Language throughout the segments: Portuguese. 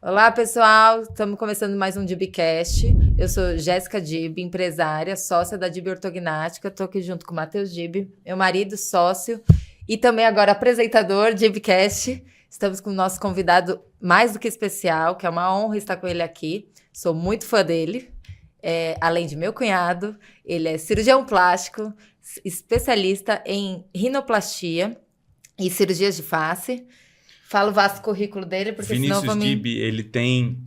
Olá, pessoal. Estamos começando mais um DIBcast. Eu sou Jéssica Dib, empresária, sócia da Dib Ortognática. Estou aqui junto com o Matheus Dib, meu marido, sócio, e também agora apresentador DIBcast. Estamos com o nosso convidado mais do que especial, que é uma honra estar com ele aqui. Sou muito fã dele. Além de meu cunhado, ele é cirurgião plástico, especialista em rinoplastia e cirurgias de face. Fala o vasto currículo dele, porque Vinícius senão Dib, ele tem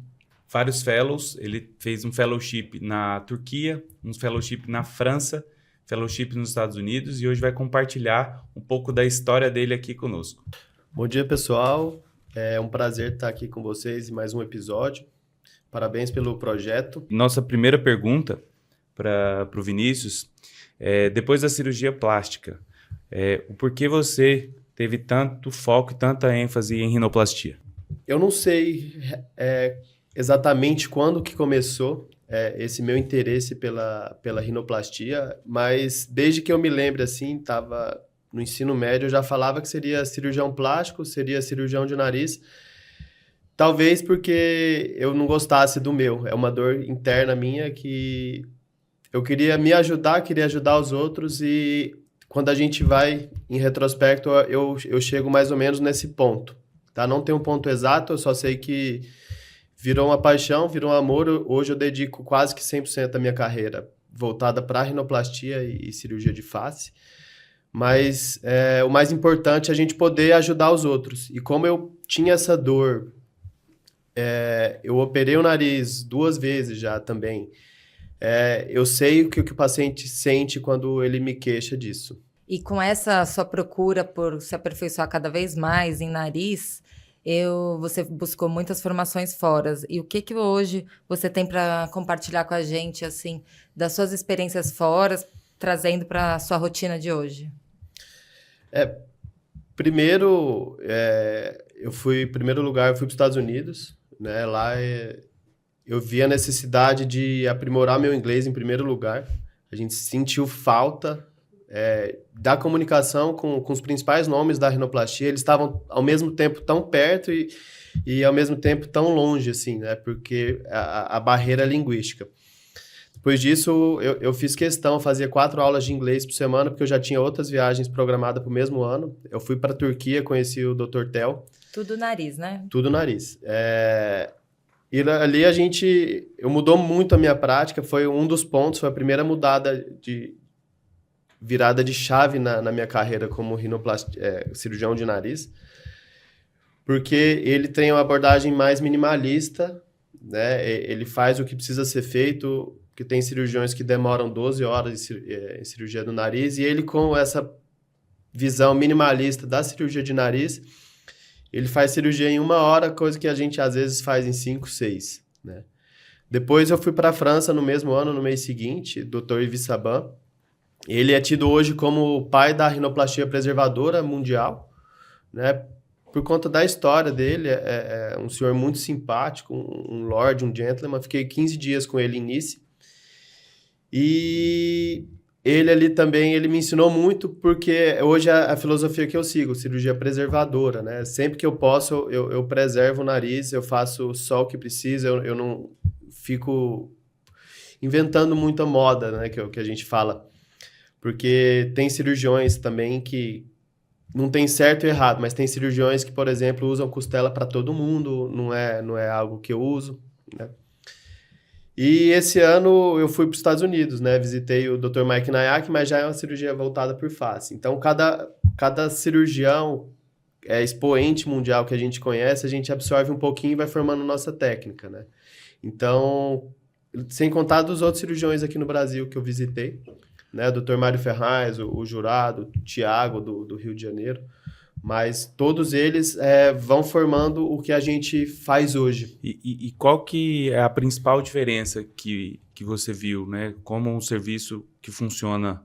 vários fellows. Ele fez um fellowship na Turquia, um fellowship na França, fellowship nos Estados Unidos, e hoje vai compartilhar um pouco da história dele aqui conosco. Bom dia, pessoal. É um prazer estar aqui com vocês em mais um episódio. Parabéns pelo projeto. Nossa primeira pergunta para o Vinícius é, depois da cirurgia plástica, o porquê você teve tanto foco e tanta ênfase em rinoplastia? Eu não sei exatamente quando que começou esse meu interesse pela rinoplastia, mas desde que eu me lembro, assim, estava no ensino médio, eu já falava que seria cirurgião plástico, seria cirurgião de nariz. Talvez porque eu não gostasse do meu. É uma dor interna minha que eu queria me ajudar, queria ajudar os outros, e quando a gente vai em retrospecto, eu chego mais ou menos nesse ponto. Tá? Não tem um ponto exato, eu só sei que virou uma paixão, virou um amor. Hoje eu dedico quase que 100% da minha carreira voltada para rinoplastia e cirurgia de face. Mas o mais importante é a gente poder ajudar os outros. E como eu tinha essa dor, eu operei o nariz 2 vezes já também. Eu sei o que o paciente sente quando ele me queixa disso. E com essa sua procura por se aperfeiçoar cada vez mais em nariz, você buscou muitas formações fora. E o que hoje você tem para compartilhar com a gente, assim, das suas experiências fora, trazendo para a sua rotina de hoje? Primeiro, eu fui para os Estados Unidos, né? Lá eu vi a necessidade de aprimorar meu inglês em primeiro lugar. A gente sentiu falta da comunicação com os principais nomes da rinoplastia. Eles estavam, ao mesmo tempo, tão perto e ao mesmo tempo, tão longe, assim, né? Porque a barreira linguística. Depois disso, eu fiz questão, fazia 4 aulas de inglês por semana, porque eu já tinha outras viagens programadas para o mesmo ano. Eu fui para a Turquia, conheci o Dr. Tel. Tudo nariz, né? Tudo nariz. E ali eu mudou muito a minha prática, foi um dos pontos, foi a primeira virada de chave na minha carreira como cirurgião de nariz, porque ele tem uma abordagem mais minimalista, né? Ele faz o que precisa ser feito, que tem cirurgiões que demoram 12 horas em cirurgia do nariz, e ele, com essa visão minimalista da cirurgia de nariz, ele faz cirurgia em 1 hora, coisa que a gente às vezes faz em 5, 6, né? Depois eu fui para a França no mesmo ano, no mês seguinte, Dr. Yves Saban. Ele é tido hoje como o pai da rinoplastia preservadora mundial, né? Por conta da história dele, é um senhor muito simpático, um lord, um gentleman. Fiquei 15 dias com ele em Nice. E ele ali também, ele me ensinou muito, porque hoje a filosofia que eu sigo, cirurgia preservadora, né? Sempre que eu posso, eu preservo o nariz, eu faço só o que precisa, eu não fico inventando muita moda, né? Que a gente fala. Porque tem cirurgiões também que não tem certo e errado, mas tem cirurgiões que, por exemplo, usam costela para todo mundo, não é algo que eu uso, né? E esse ano eu fui para os Estados Unidos, né? Visitei o Dr. Mike Nayak, mas já é uma cirurgia voltada por face. Então, cada cirurgião expoente mundial que a gente conhece, a gente absorve um pouquinho e vai formando nossa técnica, né? Então, sem contar dos outros cirurgiões aqui no Brasil que eu visitei, né? O Dr. Mário Ferraz, o Jurado, o Tiago, do Rio de Janeiro. Mas todos eles vão formando o que a gente faz hoje. E qual que é a principal diferença que você viu, né? Como um serviço que funciona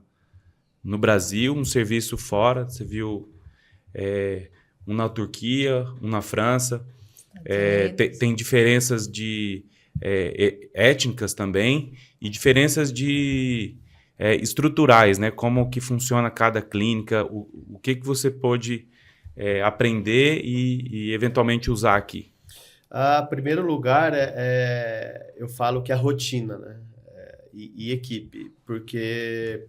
no Brasil, um serviço fora, você viu um na Turquia, um na França, tem diferenças étnicas também e diferenças estruturais, né? Como que funciona cada clínica, o que você pode aprender e eventualmente usar aqui? Primeiro lugar, eu falo que é a rotina, né? E equipe, porque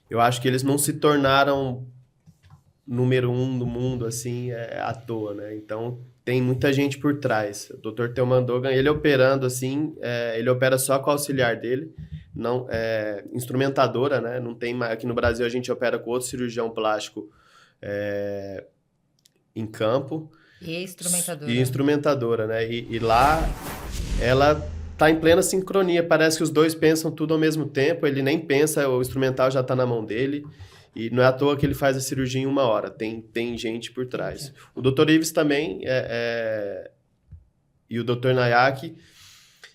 eu acho que eles não se tornaram número 1 do mundo, assim, à toa, né? Então, tem muita gente por trás. O Dr. Thelman Dogan, ele operando, assim, ele opera só com o auxiliar dele, não, instrumentadora, né? Não tem mais, aqui no Brasil a gente opera com outro cirurgião plástico em campo. E instrumentadora. E instrumentadora, né? E lá, ela tá em plena sincronia, parece que os dois pensam tudo ao mesmo tempo, ele nem pensa, o instrumental já tá na mão dele, e não é à toa que ele faz a cirurgia em 1 hora, tem gente por trás. O Dr. Ives também, e o Dr. Nayak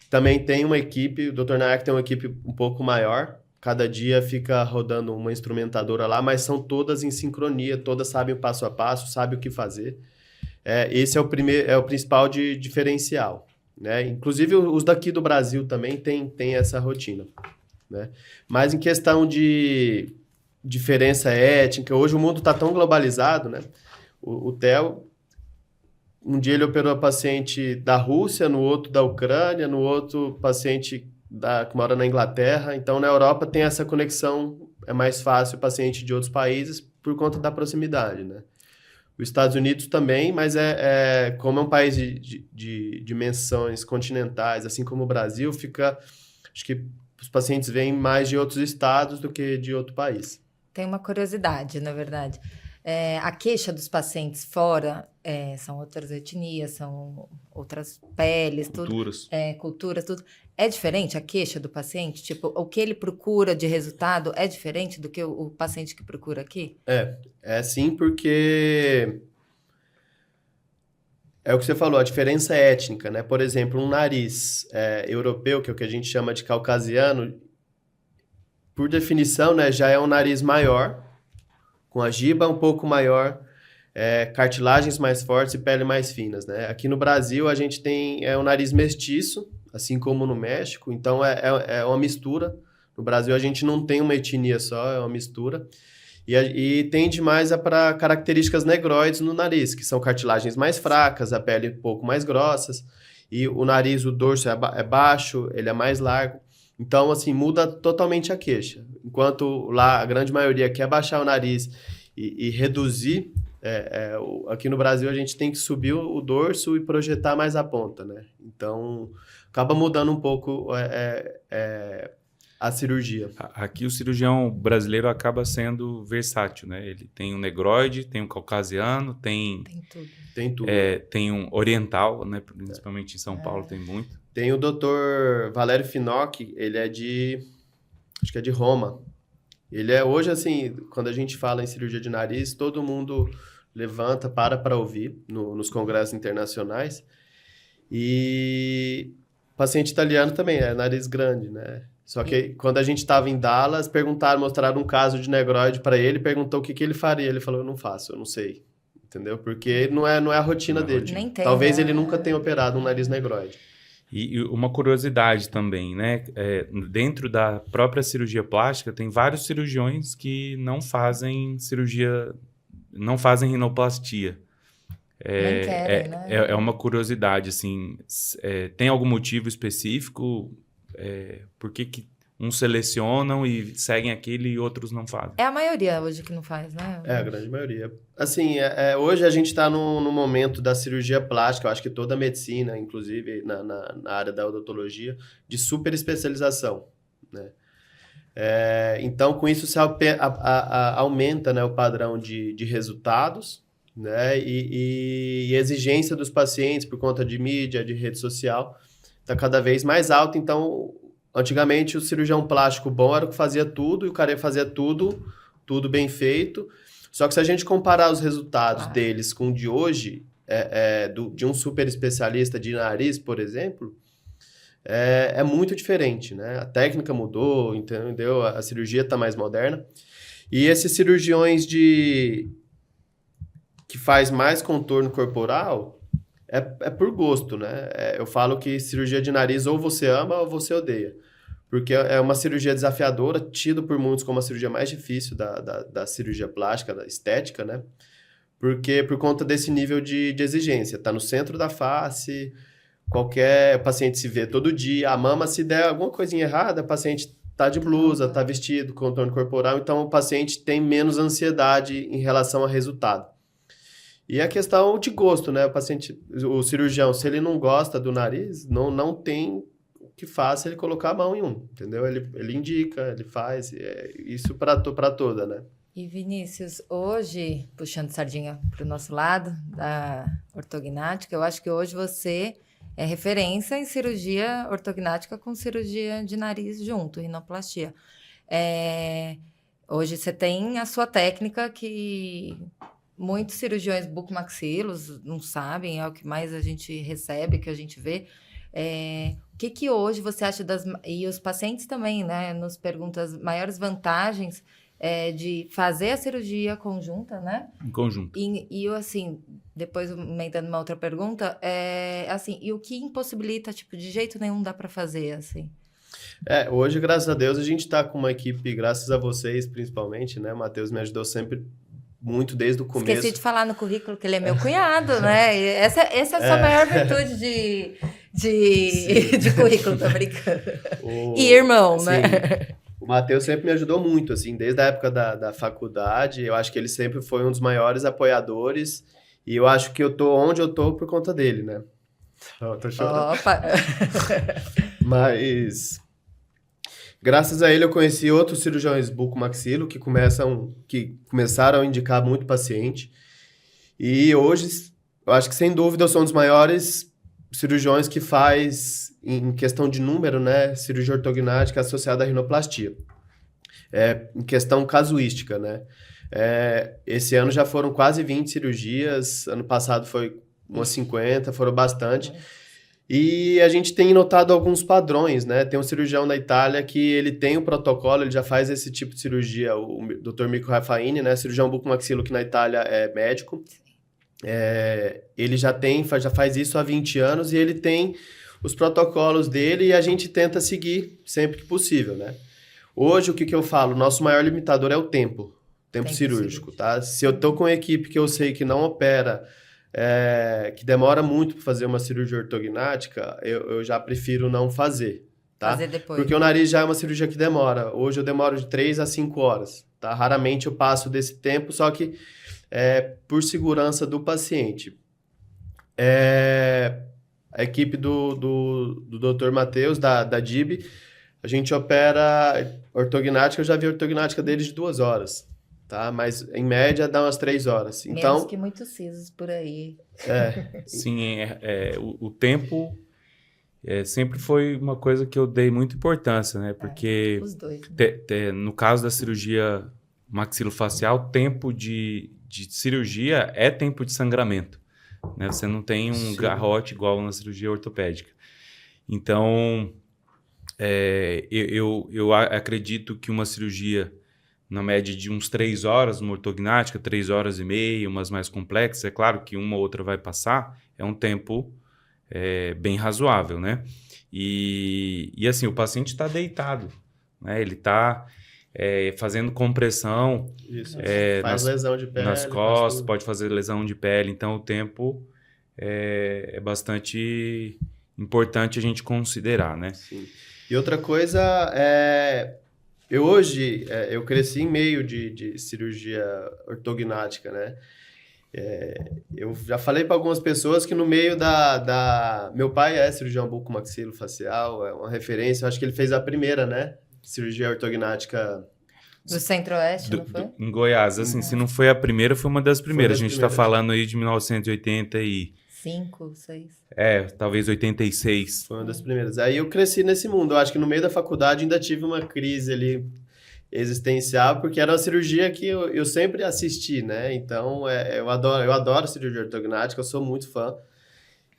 também tem uma equipe, o Dr. Nayak tem uma equipe um pouco maior, cada dia fica rodando uma instrumentadora lá, mas são todas em sincronia, todas sabem o passo a passo, sabem o que fazer. Esse é o principal diferencial, né? Inclusive os daqui do Brasil também tem essa rotina, né? Mas em questão de diferença étnica, hoje o mundo está tão globalizado, né? O Theo, um dia ele operou a paciente da Rússia, no outro da Ucrânia, no outro paciente que mora na Inglaterra. Então, na Europa tem essa conexão, é mais fácil o paciente de outros países por conta da proximidade, né? Os Estados Unidos também, mas como é um país de dimensões continentais, assim como o Brasil, acho que os pacientes vêm mais de outros estados do que de outro país. Tem uma curiosidade, na verdade. A queixa dos pacientes fora são outras etnias, são outras peles, Culturas. tudo. Culturas, tudo. É diferente a queixa do paciente? Tipo, o que ele procura de resultado é diferente do que o paciente que procura aqui? É sim, porque é o que você falou, a diferença é étnica, né? Por exemplo, um nariz europeu, que é o que a gente chama de caucasiano, por definição, né, já é um nariz maior, com a giba um pouco maior, cartilagens mais fortes e pele mais finas, né? Aqui no Brasil a gente tem um nariz mestiço, assim como no México, então é uma mistura. No Brasil a gente não tem uma etnia só, é uma mistura. E tende mais para características negroides no nariz, que são cartilagens mais fracas, a pele um pouco mais grossas, e o nariz, o dorso é baixo, ele é mais largo. Então, assim, muda totalmente a queixa. Enquanto lá a grande maioria quer baixar o nariz e reduzir, aqui no Brasil a gente tem que subir o dorso e projetar mais a ponta, né? Então, acaba mudando um pouco a cirurgia. Aqui o cirurgião brasileiro acaba sendo versátil, né? Ele tem um negroide, tem um caucasiano, tem tudo. Tem tudo. Tem um oriental, né? Principalmente em São Paulo tem muito. Tem o Dr. Valério Finocchi, ele acho que é de Roma. Ele hoje, assim, quando a gente fala em cirurgia de nariz, todo mundo levanta, para ouvir nos congressos internacionais. E paciente italiano também, nariz grande, né? Só que quando a gente estava em Dallas, mostraram um caso de negroide para ele, perguntou o que ele faria. Ele falou, eu não faço, eu não sei. Entendeu? Porque não é a rotina dele. Nem tem, Talvez ele nunca tenha operado um nariz negroide. E uma curiosidade também, né? Dentro da própria cirurgia plástica, tem vários cirurgiões que não fazem rinoplastia. Nem querem, né? É uma curiosidade, assim. Tem algum motivo específico? Por que uns selecionam e seguem aquele e outros não fazem? É a maioria hoje que não faz, né? A grande maioria. Assim, hoje a gente está no momento da cirurgia plástica, eu acho que toda a medicina, inclusive na área da odontologia, de super especialização, né? Então, com isso, se aumenta, né, o padrão de resultados, né, e exigência dos pacientes por conta de mídia, de rede social, está cada vez mais alto. Então, antigamente, o cirurgião plástico bom era o que fazia tudo, e o cara fazia tudo bem feito. Só que se a gente comparar os resultados deles com o de hoje, de um super especialista de nariz, por exemplo, é muito diferente, né? A técnica mudou, entendeu? A cirurgia está mais moderna. E esses cirurgiões que faz mais contorno corporal, é por gosto, né? Eu falo que cirurgia de nariz ou você ama ou você odeia. Porque é uma cirurgia desafiadora, tida por muitos como a cirurgia mais difícil da cirurgia plástica, da estética, né? porque por conta desse nível de exigência. Tá no centro da face, qualquer paciente se vê todo dia, a mama, se der alguma coisinha errada, o paciente tá de blusa, tá vestido, contorno corporal, então o paciente tem menos ansiedade em relação ao resultado. E a questão de gosto, né? O cirurgião, se ele não gosta do nariz, não tem o que faça ele colocar a mão em um, entendeu? Ele indica, ele faz, isso para toda, né? E Vinícius, hoje, puxando sardinha para o nosso lado, da ortognática, eu acho que hoje você é referência em cirurgia ortognática com cirurgia de nariz junto, rinoplastia. Hoje você tem a sua técnica que muitos cirurgiões bucomaxilos não sabem, é o que mais a gente recebe, que a gente vê. O que hoje você acha e os pacientes também, né, nos perguntam as maiores vantagens de fazer a cirurgia conjunta, né? Em conjunto. E eu, assim, depois emendando uma outra pergunta, assim, e o que impossibilita, tipo, de jeito nenhum dá para fazer, assim? Hoje, graças a Deus, a gente está com uma equipe, graças a vocês, principalmente, né? O Matheus me ajudou sempre muito desde o começo. Esqueci de falar no currículo que ele é meu cunhado, né? Essa é a sua maior virtude de currículo, tô brincando. E irmão, né? O Matheus sempre me ajudou muito, assim, desde a época da faculdade. Eu acho que ele sempre foi um dos maiores apoiadores. E eu acho que eu tô onde eu tô por conta dele, né? Tô chorando. Opa! Mas, graças a ele, eu conheci outros cirurgiões bucomaxilo que começaram a indicar muito paciente. E hoje, eu acho que, sem dúvida, eu sou um dos maiores cirurgiões que faz, em questão de número, né, cirurgia ortognática associada à rinoplastia. Em questão casuística, né? Esse ano já foram quase 20 cirurgias, ano passado foi umas 50, foram bastante. E a gente tem notado alguns padrões, né? Tem um cirurgião da Itália que ele tem um protocolo, ele já faz esse tipo de cirurgia, o Dr. Mico Raffaini, né? Cirurgião bucomaxilo que na Itália é médico. Ele já faz isso há 20 anos e ele tem os protocolos dele e a gente tenta seguir sempre que possível, né? Hoje, o que eu falo? Nosso maior limitador é o tempo cirúrgico, tá? Se eu tô com uma equipe que eu sei que não opera, que demora muito para fazer uma cirurgia ortognática, eu já prefiro não fazer, tá? Fazer depois. Porque o nariz já é uma cirurgia que demora. Hoje eu demoro de 3 a 5 horas, tá? Raramente eu passo desse tempo, só que por segurança do paciente. A equipe do Dr. Matheus, da DIB, a gente opera ortognática, eu já vi a ortognática deles de 2 horas, tá? Mas em média dá umas 3 horas. Então, menos que muitos sisos por aí. Sim, o tempo sempre foi uma coisa que eu dei muita importância, né? Porque os dois, né? No caso da cirurgia maxilofacial, tempo de cirurgia é tempo de sangramento, né? Você não tem um garrote igual na cirurgia ortopédica. Então, eu acredito que uma cirurgia na média de uns 3 horas, uma ortognática, 3 horas e meia, umas mais complexas, é claro que uma ou outra vai passar, é um tempo bem razoável, né? E assim, o paciente está deitado, né? Ele está fazendo compressão. Isso, faz lesão de pele. Nas costas, pode fazer lesão de pele, então o tempo é bastante importante a gente considerar, né? Sim. E outra coisa eu cresci em meio de cirurgia ortognática, né? Eu já falei para algumas pessoas que no meio meu pai é cirurgião bucomaxilofacial, é uma referência, eu acho que ele fez a primeira, né? Cirurgia ortognática do Centro-Oeste, não foi? Em Goiás, assim, se não foi a primeira, foi uma das primeiras. A gente está falando aí de 1985, 6. Talvez 86. Foi uma das primeiras. Aí eu cresci nesse mundo. Eu acho que no meio da faculdade ainda tive uma crise ali existencial, porque era uma cirurgia que eu sempre assisti, né? Então, eu adoro cirurgia ortognática, eu sou muito fã.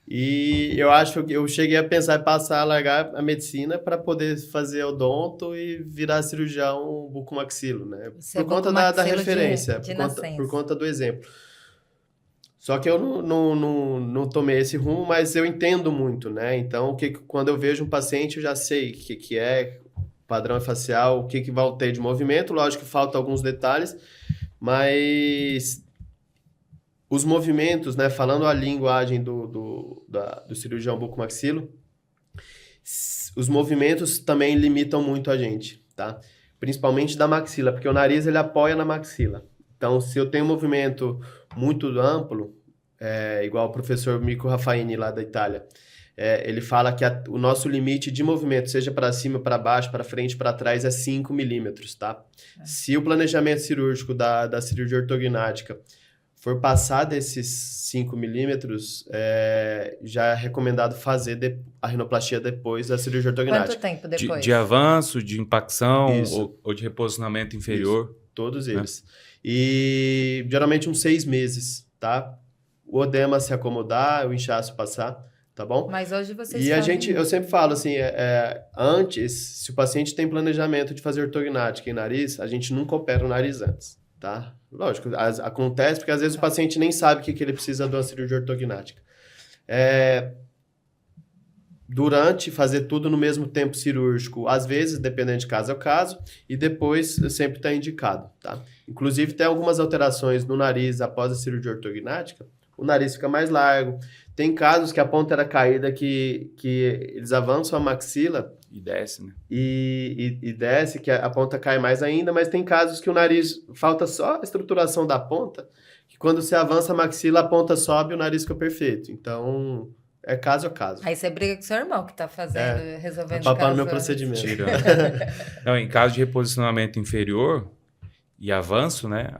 E eu acho que eu cheguei a pensar em largar a medicina para poder fazer odonto e virar cirurgião bucomaxilo, né? Por conta da referência, por conta do exemplo. Só que eu não tomei esse rumo, mas eu entendo muito, né? Então, quando eu vejo um paciente, eu já sei o que é padrão facial, o que vai ter de movimento. Lógico que faltam alguns detalhes, mas os movimentos, né, falando a linguagem do cirurgião bucomaxilo, os movimentos também limitam muito a gente, tá? Principalmente da maxila, porque o nariz ele apoia na maxila. Então, se eu tenho um movimento muito amplo, igual o professor Mico Raffaini lá da Itália, ele fala que o nosso limite de movimento, seja para cima, para baixo, para frente, para trás, é 5 milímetros, tá? Se o planejamento cirúrgico da cirurgia ortognática for passar desses 5 milímetros, já é recomendado fazer a rinoplastia depois da cirurgia ortognática. Quanto tempo depois? De avanço, de impacção ou de reposicionamento inferior? Isso, todos eles. E geralmente uns 6 meses, tá? O odema se acomodar, o inchaço passar, tá bom? Mas hoje vocês eu sempre falo assim, antes, se o paciente tem planejamento de fazer ortognática em nariz, a gente nunca opera o nariz antes, tá? Lógico, acontece porque às vezes o paciente nem sabe que ele precisa de uma cirurgia ortognática. Durante, fazer tudo no mesmo tempo cirúrgico, às vezes, dependendo de caso a caso, e depois sempre está indicado, tá? Inclusive, tem algumas alterações no nariz após a cirurgia ortognática, o nariz fica mais largo. Tem casos que a ponta era caída, que eles avançam a maxila e desce, né? E desce, que a ponta cai mais ainda, mas tem casos que o nariz, falta só a estruturação da ponta, que quando você avança a maxila, a ponta sobe e o nariz fica perfeito. Então, é caso a caso. Aí você briga com seu irmão que tá fazendo, resolvendo papar no meu procedimento. Não, em caso de reposicionamento inferior e avanço, né?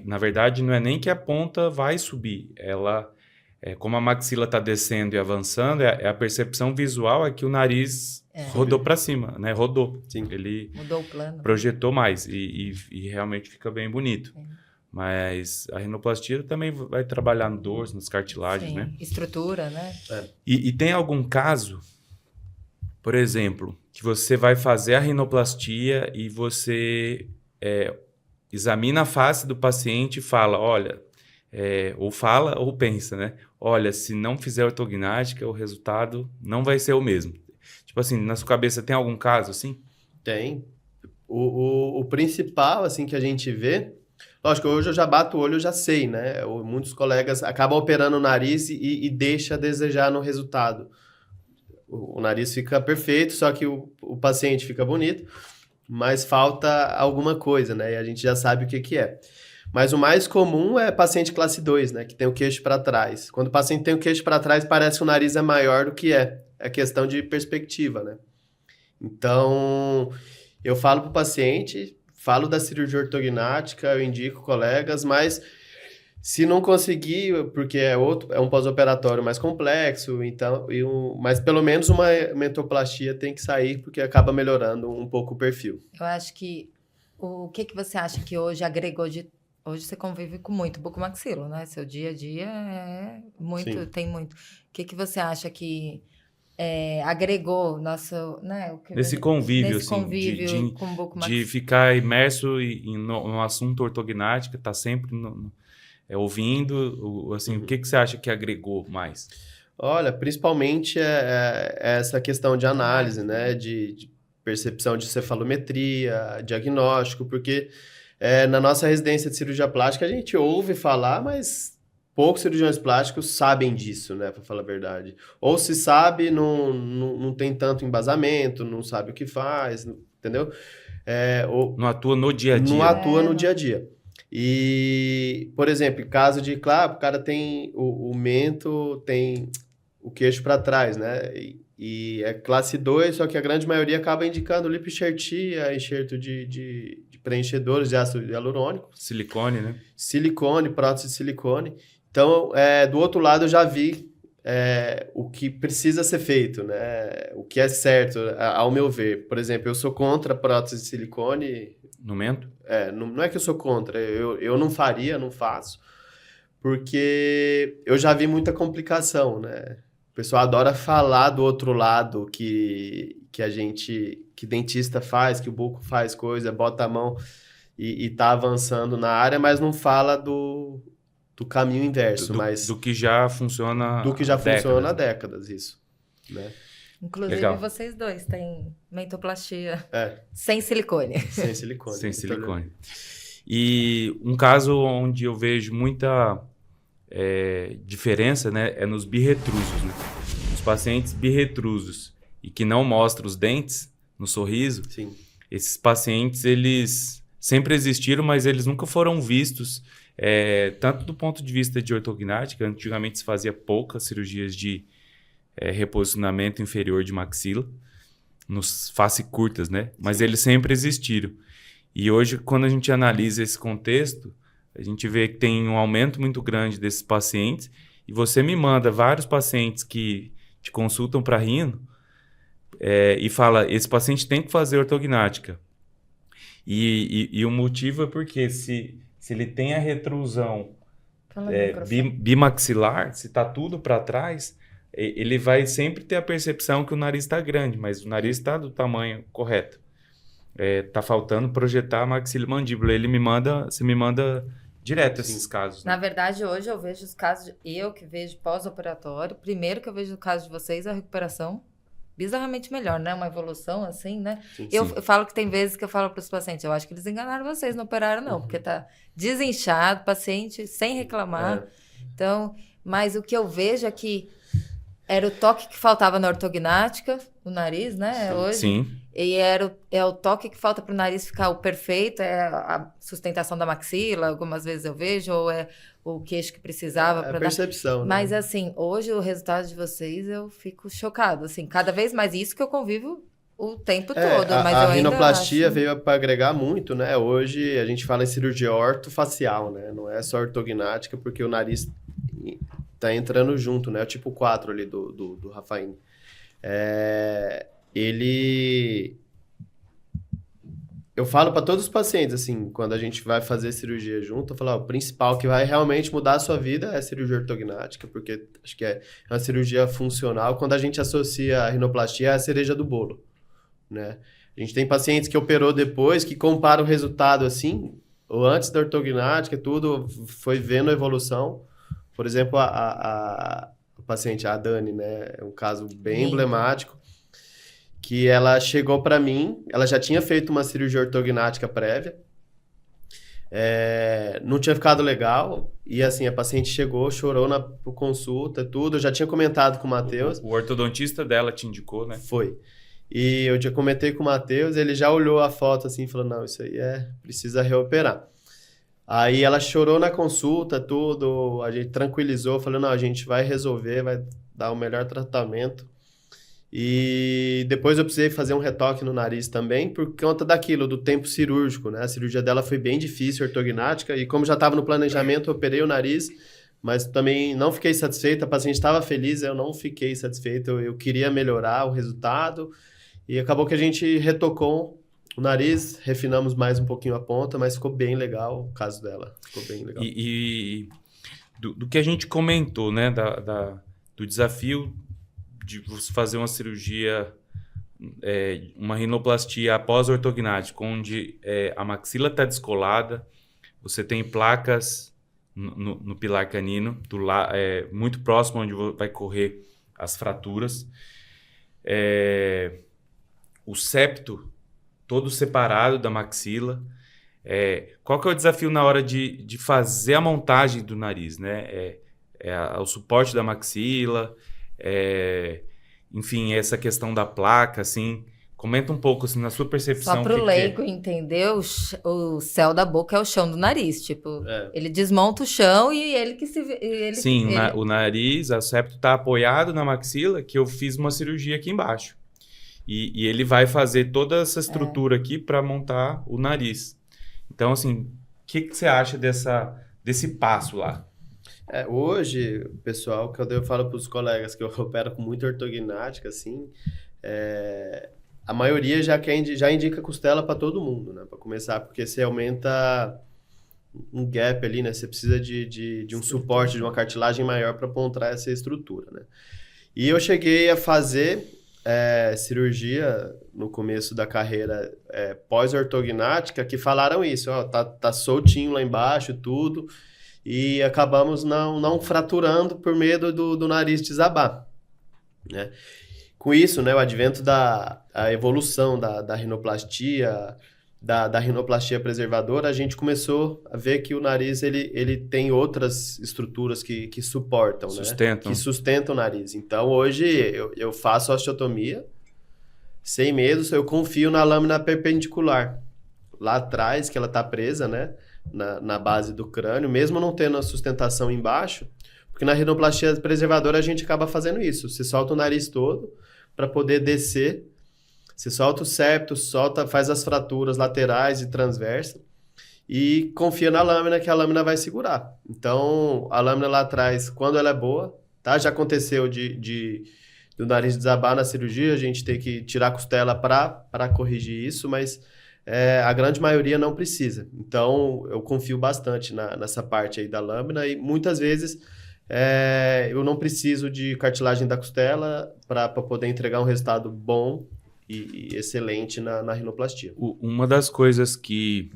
Na verdade, não é nem que a ponta vai subir, como a maxila está descendo e avançando, a percepção visual é que o nariz rodou para cima, né? Rodou. Sim. Ele mudou o plano. Projetou mais e realmente fica bem bonito. Mas a rinoplastia também vai trabalhar no dorso, nas cartilagens, né? Estrutura, né? E tem algum caso, por exemplo, que você vai fazer a rinoplastia e você examina a face do paciente e fala, olha, ou fala ou pensa, né? Olha, se não fizer ortognática, o resultado não vai ser o mesmo. Tipo assim, na sua cabeça tem algum caso assim? Tem. O principal, assim, que a gente vê... Lógico, hoje eu já bato o olho, eu já sei, né? Muitos colegas acabam operando o nariz e deixa a desejar no resultado. O nariz fica perfeito, só que o paciente fica bonito, mas falta alguma coisa, né? E a gente já sabe o que é. Mas o mais comum é paciente classe 2, né? Que tem o queixo para trás. Quando o paciente tem o queixo para trás, parece que o nariz é maior do que é. É questão de perspectiva, né? Então, eu falo para o paciente... Falo da cirurgia ortognática, eu indico colegas, mas se não conseguir, porque é um pós-operatório mais complexo, então, mas pelo menos uma mentoplastia tem que sair, porque acaba melhorando um pouco o perfil. Eu acho que o que você acha que hoje agregou de... Hoje você convive com muito bucomaxilo, né? Seu dia a dia é muito, Sim. tem muito. O que você acha que agregou nosso, né? Nesse convívio, nesse assim, convívio com o bucomaxilo? de ficar imerso no assunto ortognática, tá sempre ouvindo, assim, o que você acha que agregou mais? Olha, principalmente essa questão de análise, né? De percepção de cefalometria, diagnóstico, porque na nossa residência de cirurgia plástica a gente ouve falar, mas poucos cirurgiões plásticos sabem disso, né? Para falar a verdade. Ou se sabe, não tem tanto embasamento, não sabe o que faz, entendeu? Não atua no dia a dia. Não atua no dia a dia. E, por exemplo, caso de, claro, o cara tem o mento, tem o queixo para trás, né? E é classe 2, só que a grande maioria acaba indicando lipoenxertia, enxerto de preenchedores de ácido hialurônico. Silicone, né? Silicone, prótese de silicone. Então, do outro lado, eu já vi o que precisa ser feito, né? O que é certo, ao meu ver. Por exemplo, eu sou contra a prótese de silicone. No mento? Não é que eu sou contra, eu não faria, não faço. Porque eu já vi muita complicação, né? O pessoal adora falar do outro lado que dentista faz, que o buco faz coisa, bota a mão e tá avançando na área, mas não fala do caminho inverso. Do que já funciona há décadas, isso. Né? Inclusive, Legal. Vocês dois têm mentoplastia É. sem silicone. Sem silicone. Sem silicone. E um caso onde eu vejo muita diferença, né, é nos birretrusos, né? Os pacientes birretrusos e que não mostram os dentes no sorriso, Sim. esses pacientes, eles sempre existiram, mas eles nunca foram vistos, tanto do ponto de vista de ortognática, antigamente se fazia poucas cirurgias de reposicionamento inferior de maxila, nos face curtas, né? Mas eles sempre existiram. E hoje, quando a gente analisa esse contexto, a gente vê que tem um aumento muito grande desses pacientes, e você me manda vários pacientes que te consultam para rino, e fala, esse paciente tem que fazer ortognática. E o motivo é porque se ele tem a retrusão bimaxilar, se está tudo para trás, ele vai sempre ter a percepção que o nariz está grande, mas o nariz está do tamanho correto. Tá faltando projetar a maxilomandíbula. Você me manda direto esses casos. Né? Na verdade, hoje eu vejo os casos, eu que vejo pós-operatório, primeiro que eu vejo o caso de vocês, a recuperação bizarramente melhor, né? Uma evolução assim, né? Sim, eu sim. falo que tem vezes que eu falo para os pacientes, eu acho que eles enganaram vocês, não operaram não, porque tá desinchado, paciente sem reclamar. Então, mas o que eu vejo é que era o toque que faltava na ortognática, o nariz, né? Hoje. Sim. E é o toque que falta para o nariz ficar o perfeito, é a sustentação da maxila, algumas vezes eu vejo, ou é o queixo que precisava. É a percepção, né? Mas assim, hoje o resultado de vocês eu fico chocado, assim, cada vez mais isso que eu convivo o tempo todo. Mas a eu ainda rinoplastia acho... veio para agregar muito, né? Hoje a gente fala em cirurgia ortofacial, né? Não é só ortognática, porque o nariz tá entrando junto, né? O tipo 4 ali do Rafaine. Eu falo para todos os pacientes, assim, quando a gente vai fazer cirurgia junto, eu falo, o principal que vai realmente mudar a sua vida é a cirurgia ortognática, porque acho que é uma cirurgia funcional. Quando a gente associa a rinoplastia, é a cereja do bolo, né? A gente tem pacientes que operou depois, que comparam o resultado, assim, ou antes da ortognática, tudo, foi vendo a evolução. Por exemplo, a paciente, a Dani, né? É um caso bem emblemático, que ela chegou para mim, ela já tinha feito uma cirurgia ortognática prévia, não tinha ficado legal, e assim, a paciente chegou, chorou na consulta, tudo, eu já tinha comentado com o Matheus. O ortodontista dela te indicou, né? Foi. E eu já comentei com o Matheus, ele já olhou a foto assim e falou, não, isso aí precisa reoperar. Aí ela chorou na consulta, tudo, a gente tranquilizou, falou, não, a gente vai resolver, vai dar o melhor tratamento. E depois eu precisei fazer um retoque no nariz também, por conta daquilo, do tempo cirúrgico, né? A cirurgia dela foi bem difícil, ortognática, e como já estava no planejamento, eu operei o nariz, mas também não fiquei satisfeito, a paciente estava feliz, eu não fiquei satisfeito, eu queria melhorar o resultado, e acabou que a gente retocou o nariz, refinamos mais um pouquinho a ponta, mas ficou bem legal o caso dela, ficou bem legal. E do que a gente comentou, né, do desafio de você fazer uma cirurgia, uma rinoplastia após ortognática, onde a maxila está descolada, você tem placas no pilar canino, muito próximo onde vai correr as fraturas, o septo todo separado da maxila. Qual que é o desafio na hora de fazer a montagem do nariz, né? O suporte da maxila, enfim, essa questão da placa, assim, comenta um pouco, assim, na sua percepção. Só pro leigo entender, o céu da boca é o chão do nariz, tipo, ele desmonta o chão e ele que se... Sim, o nariz, o septo tá apoiado na maxila, que eu fiz uma cirurgia aqui embaixo. E ele vai fazer toda essa estrutura aqui para montar o nariz. Então, assim, o que você acha desse passo lá? Hoje, pessoal, que eu falo para os colegas que eu opero com muita ortognática, assim, a maioria já indica costela para todo mundo, né? Para começar, porque você aumenta um gap ali, né? Você precisa de um suporte, de uma cartilagem maior para montar essa estrutura, né? E eu cheguei a fazer cirurgia no começo da carreira pós-ortognática, que falaram isso, ó, tá soltinho lá embaixo, tudo, e acabamos não fraturando por medo do nariz desabar, né? Com isso, né, o advento a evolução da rinoplastia, da rinoplastia preservadora, a gente começou a ver que o nariz ele tem outras estruturas que suportam, Sustentam. né? Que sustentam o nariz. Então, hoje, eu faço osteotomia sem medo, eu confio na lâmina perpendicular. Lá atrás, que ela está presa, né? Na base do crânio, mesmo não tendo a sustentação embaixo, porque na rinoplastia preservadora a gente acaba fazendo isso. Você solta o nariz todo para poder descer. Você solta o septo, faz as fraturas laterais e transversa e confia na lâmina que a lâmina vai segurar. Então, a lâmina lá atrás, quando ela é boa, tá? Já aconteceu do nariz desabar na cirurgia, a gente tem que tirar a costela para corrigir isso, mas a grande maioria não precisa. Então, eu confio bastante nessa parte aí da lâmina e muitas vezes eu não preciso de cartilagem da costela para poder entregar um resultado bom e excelente na rinoplastia. Uma das coisas que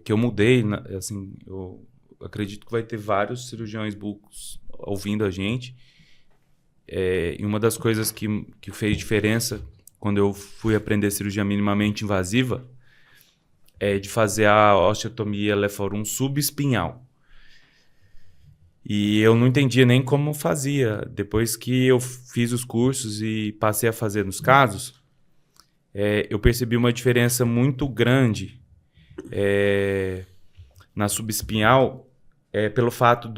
eu mudei, assim, eu acredito que vai ter vários cirurgiões bucos ouvindo a gente, e uma das coisas que fez diferença quando eu fui aprender cirurgia minimamente invasiva é de fazer a osteotomia leforum subespinhal. E eu não entendia nem como fazia. Depois que eu fiz os cursos e passei a fazer nos casos, eu percebi uma diferença muito grande na subespinhal pelo fato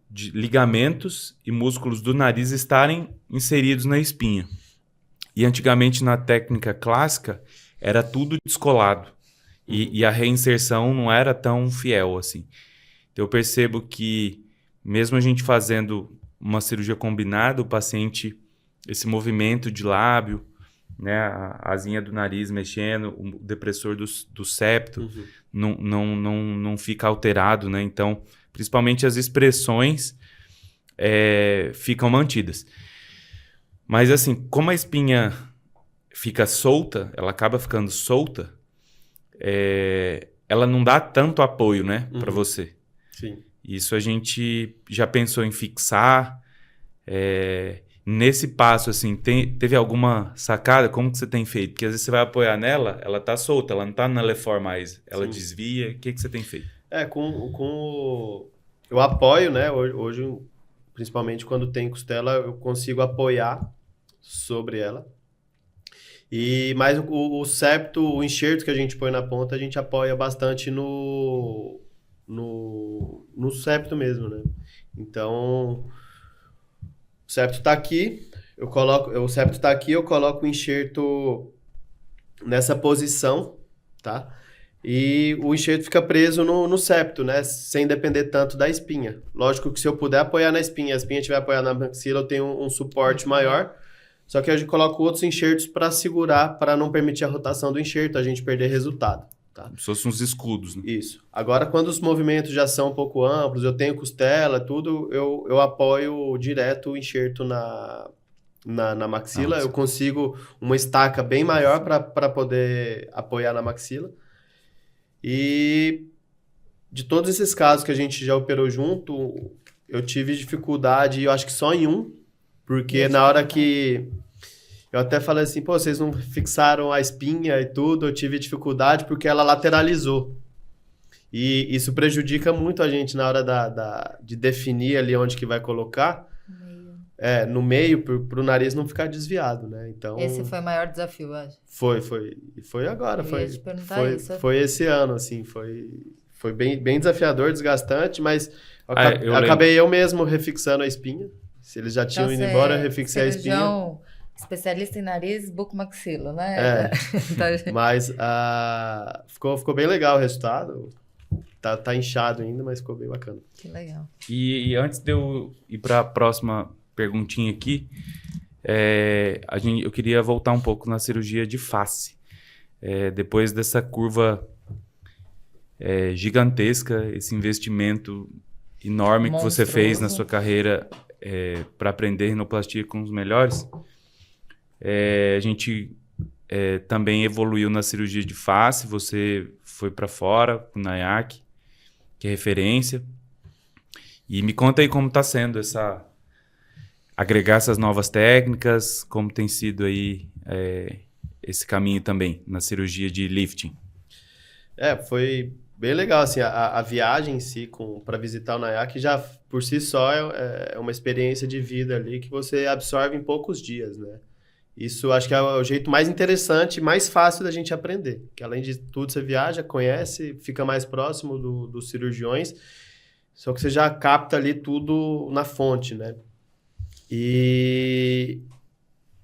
de ligamentos e músculos do nariz estarem inseridos na espinha. E antigamente, na técnica clássica, era tudo descolado. E a reinserção não era tão fiel assim. Então, eu percebo que mesmo a gente fazendo uma cirurgia combinada, o paciente, esse movimento de lábio, né, a asinha do nariz mexendo, o depressor do septo, não fica alterado, né? Então, principalmente as expressões ficam mantidas. Mas assim, como a espinha fica solta, ela acaba ficando solta, ela não dá tanto apoio, né, para você. Sim. Isso a gente já pensou em fixar. Nesse passo, assim, teve alguma sacada? Como que você tem feito? Porque às vezes você vai apoiar nela, ela tá solta, ela não tá na lefor mais, ela desvia. O que você tem feito? Eu apoio, né? Hoje, principalmente quando tem costela, eu consigo apoiar sobre ela. Mas o septo, o enxerto que a gente põe na ponta, a gente apoia bastante no septo mesmo, né? Então, o septo tá aqui, eu coloco o enxerto nessa posição, tá? E o enxerto fica preso no septo, né? Sem depender tanto da espinha. Lógico que se eu puder apoiar na espinha, a espinha estiver apoiada na maxila, eu tenho um suporte maior. Só que a gente coloca outros enxertos para segurar, para não permitir a rotação do enxerto, a gente perder resultado. Tá? Como se fossem uns escudos, né? Isso. Agora, quando os movimentos já são um pouco amplos, eu tenho costela, tudo, eu apoio direto o enxerto na maxila. Eu consigo uma estaca bem maior para poder apoiar na maxila. E de todos esses casos que a gente já operou junto, eu tive dificuldade, eu acho que só em um, porque na hora que... Eu até falei assim, pô, vocês não fixaram a espinha e tudo, eu tive dificuldade porque ela lateralizou. E isso prejudica muito a gente na hora de definir ali onde que vai colocar. No meio, para o nariz não ficar desviado, né? Então, esse foi o maior desafio, eu acho. Foi agora. Eu ia te perguntar isso. Foi esse ano, assim, foi bem desafiador, desgastante, mas eu acabei eu mesmo refixando a espinha. Se eles já tinham ido embora, eu refixei a espinha. Especialista em nariz, bucomaxilo, né? Mas ficou bem legal o resultado. Tá inchado ainda, mas ficou bem bacana. Que legal. E antes de eu ir para a próxima perguntinha aqui, eu queria voltar um pouco na cirurgia de face. Depois dessa curva gigantesca, esse investimento enorme que você fez na sua carreira para aprender rinoplastia com os melhores, a gente também evoluiu na cirurgia de face. Você foi para fora, o NAIAC, que é referência. E me conta aí como está sendo agregar essas novas técnicas, como tem sido aí esse caminho também na cirurgia de lifting. Foi bem legal, assim, a viagem em si para visitar o Naiá, que já por si só é uma experiência de vida ali que você absorve em poucos dias, né? Isso acho que é o jeito mais interessante e mais fácil da gente aprender. Que além de tudo, você viaja, conhece, fica mais próximo dos cirurgiões, só que você já capta ali tudo na fonte, né? E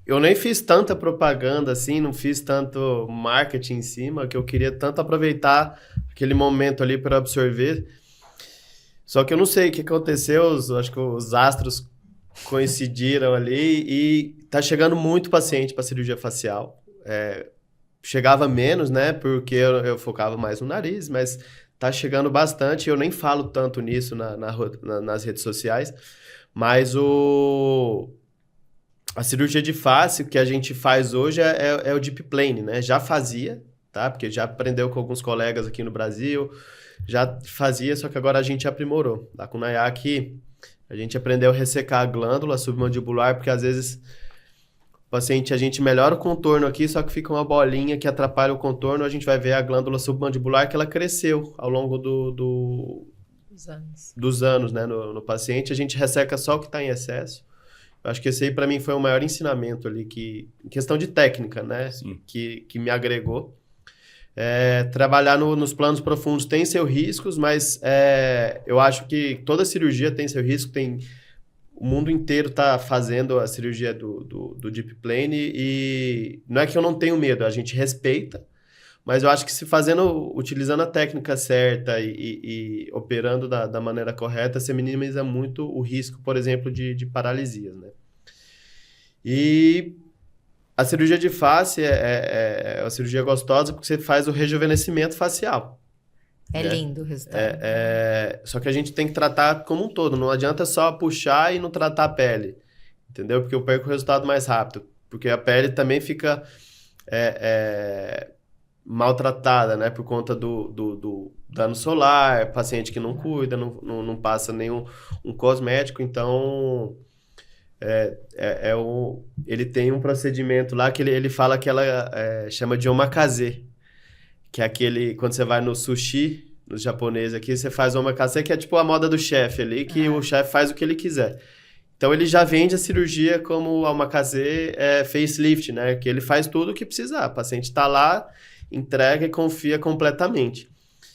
eu nem fiz tanta propaganda assim, não fiz tanto marketing em cima, que eu queria tanto aproveitar aquele momento ali para absorver. Só que eu não sei o que aconteceu, acho que os astros coincidiram ali e tá chegando muito paciente para cirurgia facial. Chegava menos, né? Porque eu focava mais no nariz, mas tá chegando bastante. Eu nem falo tanto nisso nas redes sociais, mas a cirurgia de face que a gente faz hoje é o deep plane, né? Já fazia, tá? Porque já aprendeu com alguns colegas aqui no Brasil, já fazia, só que agora a gente aprimorou. Lá com o Nayak, a gente aprendeu a ressecar a glândula submandibular, porque às vezes o paciente, a gente melhora o contorno aqui, só que fica uma bolinha que atrapalha o contorno, a gente vai ver a glândula submandibular que ela cresceu ao longo dos anos, né, no paciente. A gente resseca só o que está em excesso. Eu acho que esse aí, para mim, foi o maior ensinamento ali, em questão de técnica, né, que me agregou. Trabalhar nos planos profundos tem seus riscos, mas eu acho que toda cirurgia tem seu risco, o mundo inteiro está fazendo a cirurgia do Deep Plane e não é que eu não tenho medo, a gente respeita, mas eu acho que utilizando a técnica certa e operando da maneira correta, você minimiza muito o risco, por exemplo, de paralisias, né? E a cirurgia de face é uma cirurgia gostosa porque você faz o rejuvenescimento facial. É lindo o resultado. Só que a gente tem que tratar como um todo. Não adianta só puxar e não tratar a pele. Entendeu? Porque eu perco o resultado mais rápido. Porque a pele também fica maltratada, né? Por conta do dano solar, paciente que não cuida, não passa nenhum cosmético. Então, ele tem um procedimento lá que ele fala que ela chama de omakase. Que é aquele, quando você vai no sushi, nos japoneses aqui, você faz omakase, que é tipo a moda do chefe ali, que o chefe faz o que ele quiser. Então, ele já vende a cirurgia como a omakase facelift, né? Que ele faz tudo o que precisar. O paciente tá lá, entrega e confia completamente.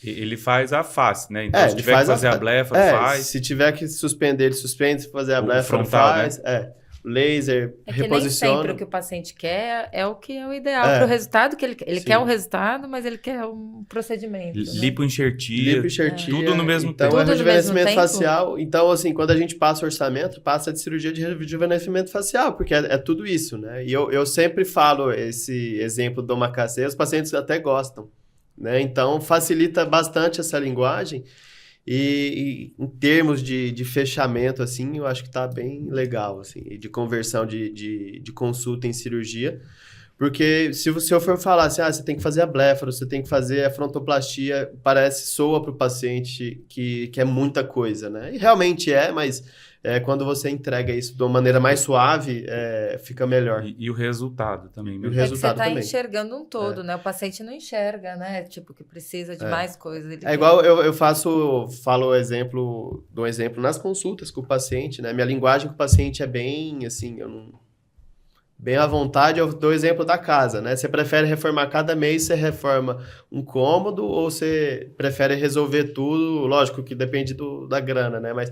Ele faz a face, né? Então, se tiver que fazer a blefa, faz. Se tiver que suspender, ele suspende. Se fazer a blefa, frontal, faz. Né? Laser, reposiciona. Nem sempre o que o paciente quer é o que é o ideal para o resultado, que ele quer o resultado, mas ele quer um procedimento. Lipoenxertia, tudo no mesmo tempo. tempo. Então, rejuvenescimento facial. Então, assim, quando a gente passa orçamento, passa de cirurgia de rejuvenescimento facial, porque é tudo isso, né? E eu sempre falo esse exemplo do omakase, os pacientes até gostam, né? Então, facilita bastante essa linguagem. E em termos de fechamento, assim, eu acho que tá bem legal, assim, de conversão de consulta em cirurgia, porque se eu for falar assim, você tem que fazer a blefaro, você tem que fazer a frontoplastia, soa para o paciente que é muita coisa, né? E realmente mas quando você entrega isso de uma maneira mais suave, fica melhor. E o resultado também. E o resultado você tá também. enxergando um todo, né? O paciente não enxerga, né? Tipo, que precisa de mais coisas. Igual eu falo um exemplo nas consultas com o paciente, né? Minha linguagem com o paciente é bem, assim, bem à vontade. Eu dou o exemplo da casa, né? Você prefere reformar cada mês, você reforma um cômodo ou você prefere resolver tudo? Lógico que depende da grana, né? Mas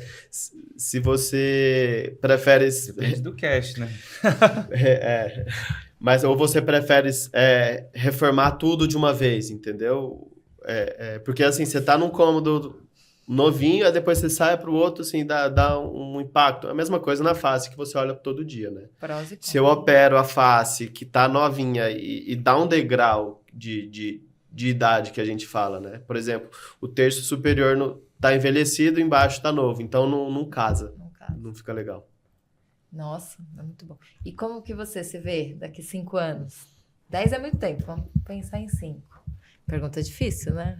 se você prefere... Depende do cash, né? Mas ou você prefere reformar tudo de uma vez, entendeu? Porque assim, você tá num cômodo novinho, aí depois você sai para o outro, assim, dá um impacto. A mesma coisa na face que você olha todo dia, né? Se eu opero a face que tá novinha e dá um degrau de idade que a gente fala, né? Por exemplo, o terço superior tá envelhecido, embaixo tá novo. Então não casa. Não fica legal. Nossa, é muito bom. E como que você se vê daqui 5 anos? 10 é muito tempo, vamos pensar em 5. Pergunta difícil, né?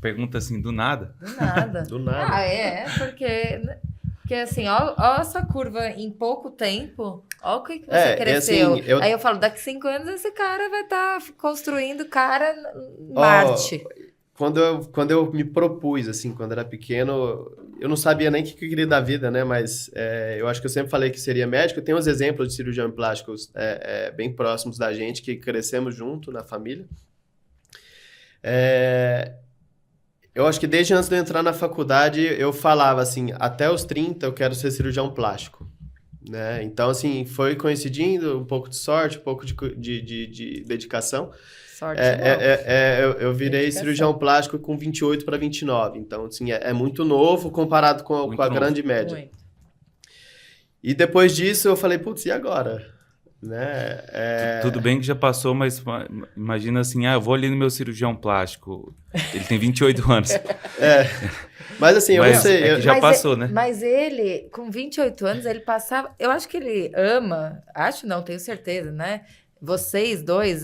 Pergunta assim, do nada? Do nada. Do nada. Porque Porque assim, ó essa curva em pouco tempo, ó o que você cresceu. Assim, Aí eu falo, daqui 5 anos esse cara vai estar construindo cara em Marte. Quando eu me propus, assim, quando era pequeno, eu não sabia nem o que eu queria da vida, né? Mas eu acho que eu sempre falei que seria médico. Tem uns exemplos de cirurgião plásticos bem próximos da gente, que crescemos junto na família. Eu acho que desde antes de eu entrar na faculdade, eu falava assim, até os 30 eu quero ser cirurgião plástico, né? Então, assim, foi coincidindo, um pouco de sorte, um pouco de dedicação. Sorte Eu virei dedicação. cirurgião plástico com 28 para 29, então, assim, é muito novo comparado com a grande média. Muito. E depois disso, eu falei, putz, e agora? Né? Tudo bem que já passou, mas imagina assim, eu vou ali no meu cirurgião plástico, ele tem 28 anos. Mas assim, eu não sei. É que já passou, né? Mas ele, com 28 anos, ele passava... Eu acho que ele ama, tenho certeza, né? Vocês dois,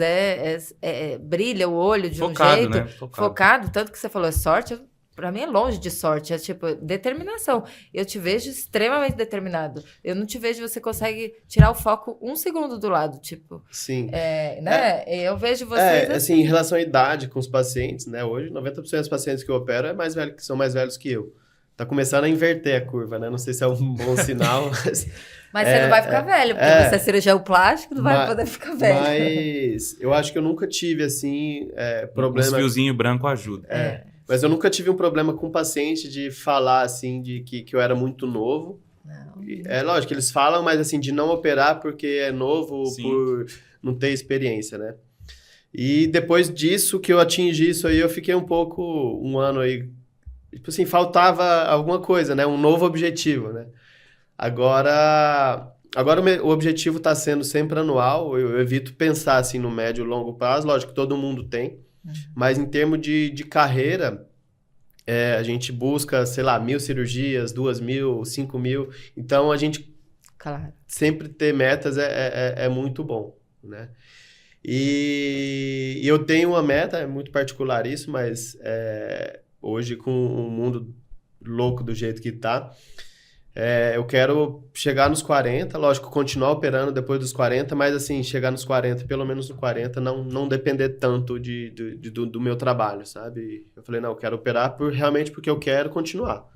brilha o olho de Focado, um jeito... né? Focado, tanto que você falou, é sorte... Pra mim é longe de sorte, é tipo determinação. Eu te vejo extremamente determinado. Eu não te vejo, você consegue tirar o foco 1 segundo do lado, tipo. Sim. Né? Eu vejo vocês assim, em relação à idade com os pacientes, né? Hoje, 90% dos pacientes que eu opero são mais velhos que eu. Tá começando a inverter a curva, né? Não sei se é um bom sinal, mas... Mas você não vai ficar velho, porque você é cirurgião plástico, não vai poder ficar velho. Mas eu acho que eu nunca tive, assim, problema... Um fiozinho branco ajuda. Mas eu nunca tive um problema com o paciente de falar, assim, de que eu era muito novo. Não. É lógico, eles falam, mas assim, de não operar porque é novo, Sim. por não ter experiência, né? E depois disso, que eu atingi isso aí, eu fiquei um ano aí, tipo assim, faltava alguma coisa, né? Um novo objetivo, né? Agora o objetivo está sendo sempre anual, eu evito pensar assim no médio e longo prazo, lógico que todo mundo tem, mas em termos de carreira, a gente busca, sei lá, 1.000 cirurgias, 2.000, 5.000, então a gente sempre ter metas é muito bom, né? E eu tenho uma meta, é muito particular isso, mas hoje com o mundo louco do jeito que tá, eu quero chegar nos 40, lógico, continuar operando depois dos 40, mas assim, chegar nos 40, pelo menos nos 40, não depender tanto do meu trabalho, sabe? Eu falei, não, eu quero operar realmente porque eu quero continuar.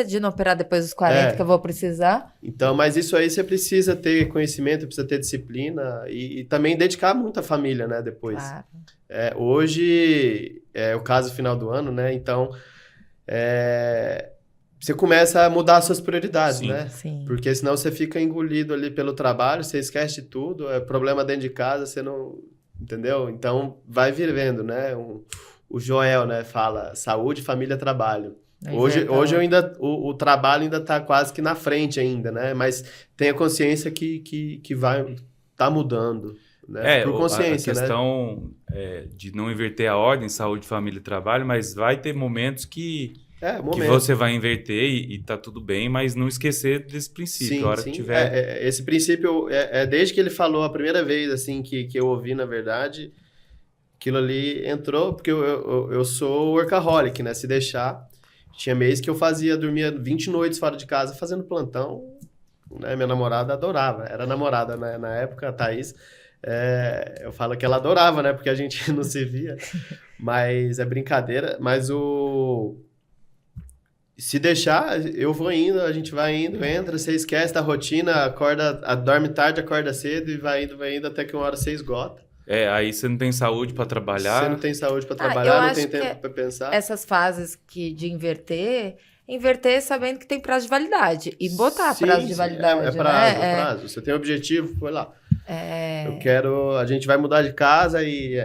De não operar depois dos 40 que eu vou precisar. Então, mas isso aí você precisa ter conhecimento, precisa ter disciplina e também dedicar muito à família, né, depois. Claro. Hoje é o caso final do ano, né, então... você começa a mudar as suas prioridades, Sim. né? Sim. Porque senão você fica engolido ali pelo trabalho, você esquece de tudo, é problema dentro de casa, você não... Entendeu? Então, vai vivendo, né? O Joel, né, fala saúde, família, trabalho. Hoje eu ainda... O trabalho ainda tá quase que na frente ainda, né? Mas tenha consciência que vai... Tá mudando, né? Por consciência, a questão de não inverter a ordem, saúde, família e trabalho, mas vai ter momentos que você vai inverter e tá tudo bem, mas não esquecer desse princípio. Sim, a hora que tiver... esse princípio, desde que ele falou a primeira vez, assim, que eu ouvi, na verdade, aquilo ali entrou, porque eu sou workaholic, né? Se deixar, tinha mês que eu dormia 20 noites fora de casa fazendo plantão, né? Minha namorada adorava, era namorada, né? Na época, a Thaís, eu falo que ela adorava, né? Porque a gente não se via, mas é brincadeira, mas se deixar, eu vou indo, a gente vai indo, entra, você esquece da rotina, acorda, dorme tarde, acorda cedo e vai indo até que uma hora você esgota. Aí você não tem saúde para trabalhar. Você não tem saúde para trabalhar, não tem tempo para pensar. Essas fases de inverter sabendo que tem prazo de validade e botar prazo de validade. Prazo. Você tem objetivo, foi lá. A gente vai mudar de casa e